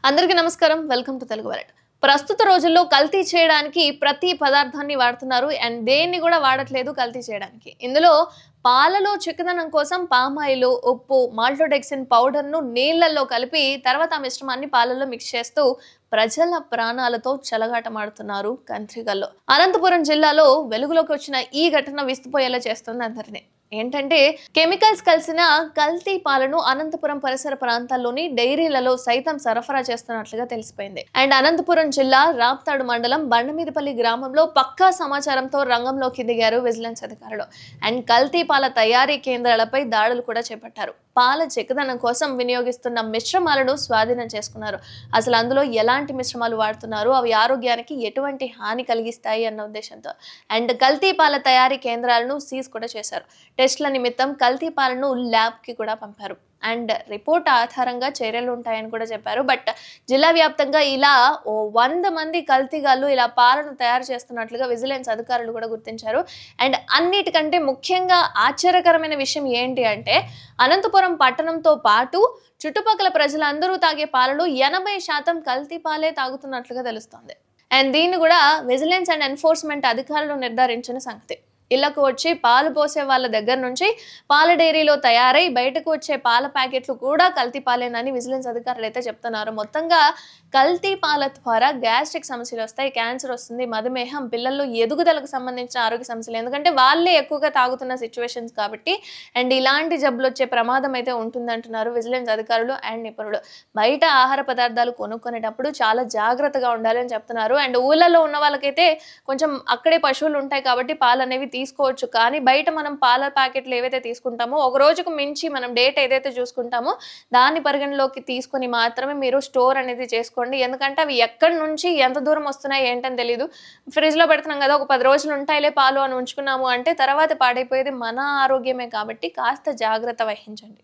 అందరికీ నమస్కారం. Welcome to Telugu world. ప్రస్తుత రోజుల్లో కల్తీ చేయడానికి ప్రతి పదార్థాన్ని వాడుతున్నారు అండ్ దేన్ని కూడా వాడట్లేదు కల్తీ చేయడానికి. ఇందులో పాలలో చిక్కదనం కోసం పామాయిల్, ఉప్పు, మాల్టోడెక్సిన్ పౌడర్‌ను నీళ్లలో కలిపి తర్వాత ఆ మిశ్రమాన్ని పాలల్లో మిక్స్ చేస్తూ ప్రజల ప్రాణాలతో చెలగాటమాడుతున్నారు కంత్రిగల్లో. అనంతపురం జిల్లాలో వెలుగులోకి వచ్చిన ఈ ఘటన విస్తుపోయేలా చేస్తుంది అందరిని. ఏంటంటే కెమికల్స్ కలిసిన కల్తీ పాలను అనంతపురం పరిసర ప్రాంతాల్లోని డైరీలలో సైతం సరఫరా చేస్తున్నట్లుగా తెలిసిపోయింది. అండ్ అనంతపురం జిల్లా రాప్తాడు మండలం బండమీదపల్లి గ్రామంలో పక్కా సమాచారంతో రంగంలోకి దిగారు విజిలెన్స్ అధికారులు. అండ్ కల్తీ పాల తయారీ కేంద్రాలపై దాడులు కూడా చేపట్టారు. పాల చిక్కదనం కోసం వినియోగిస్తున్న మిశ్రమాలను స్వాధీనం చేసుకున్నారు. అసలు అందులో ఎలాంటి మిశ్రమాలు వాడుతున్నారు, అవి ఆరోగ్యానికి ఎటువంటి హాని కలిగిస్తాయి అన్న ఉద్దేశంతో. అండ్ కల్తీ పాల తయారీ కేంద్రాలను సీజ్ కూడా చేశారు. టెస్ట్ల నిమిత్తం కల్తీ పాలను ల్యాబ్కి కూడా పంపారు. అండ్ రిపోర్ట్ ఆధారంగా చర్యలు ఉంటాయని కూడా చెప్పారు. బట్ జిల్లా వ్యాప్తంగా ఇలా 100 మంది కల్తీగాళ్ళు ఇలా పాలను తయారు చేస్తున్నట్లుగా విజిలెన్స్ అధికారులు కూడా గుర్తించారు. అండ్ అన్నిటికంటే ముఖ్యంగా ఆశ్చర్యకరమైన విషయం ఏంటి అంటే అనంతపురం పట్టణంతో పాటు చుట్టుపక్కల ప్రజలందరూ తాగే పాలలో 80% కల్తీ పాలే తాగుతున్నట్లుగా తెలుస్తోంది. అండ్ దీన్ని కూడా విజిలెన్స్ అండ్ ఎన్ఫోర్స్మెంట్ అధికారులు నిర్ధారించిన సంగతి. ఇళ్లకు వచ్చి పాలు పోసే వాళ్ళ దగ్గర నుంచి పాల డైరీలో తయారై బయటకు వచ్చే పాల ప్యాకెట్లు కూడా కల్తీ పాలేనని విజిలెన్స్ అధికారులు అయితే చెప్తున్నారు. మొత్తంగా కల్తీ పాల ద్వారా గ్యాస్ట్రిక్ సమస్యలు వస్తాయి, క్యాన్సర్ వస్తుంది, మధుమేహం, పిల్లల్లో ఎదుగుదలకు సంబంధించిన ఆరోగ్య సమస్యలు, ఎందుకంటే వాళ్ళే ఎక్కువగా తాగుతున్న సిచ్యువేషన్స్ కాబట్టి. అండ్ ఇలాంటి జబ్బులు వచ్చే ప్రమాదం అయితే ఉంటుందంటున్నారు విజిలెన్స్ అధికారులు అండ్ నిపుణులు. బయట ఆహార పదార్థాలు కొనుక్కునేటప్పుడు చాలా జాగ్రత్తగా ఉండాలని చెప్తున్నారు. అండ్ ఊళ్ళలో ఉన్న వాళ్ళకైతే కొంచెం అక్కడే పశువులు ఉంటాయి కాబట్టి పాలు అనేవి తీసుకోవచ్చు. కానీ బయట మనం పాల ప్యాకెట్లు ఏవైతే తీసుకుంటామో ఒక రోజుకు మించి మనం డేట్ ఏదైతే చూసుకుంటామో దాన్ని పరిగణలోకి తీసుకొని మాత్రమే మీరు స్టోర్ అనేది చేసుకోండి. ఎందుకంటే అవి ఎక్కడి నుంచి ఎంత దూరం వస్తున్నాయి ఏంటని తెలియదు. ఫ్రిడ్జ్ లో పెడుతున్నాం కదా, ఒక 10 రోజులు ఉంటాయిలే పాలు అని ఉంచుకున్నాము అంటే తర్వాత పాడైపోయేది మన ఆరోగ్యమే కాబట్టి కాస్త జాగ్రత్త వహించండి.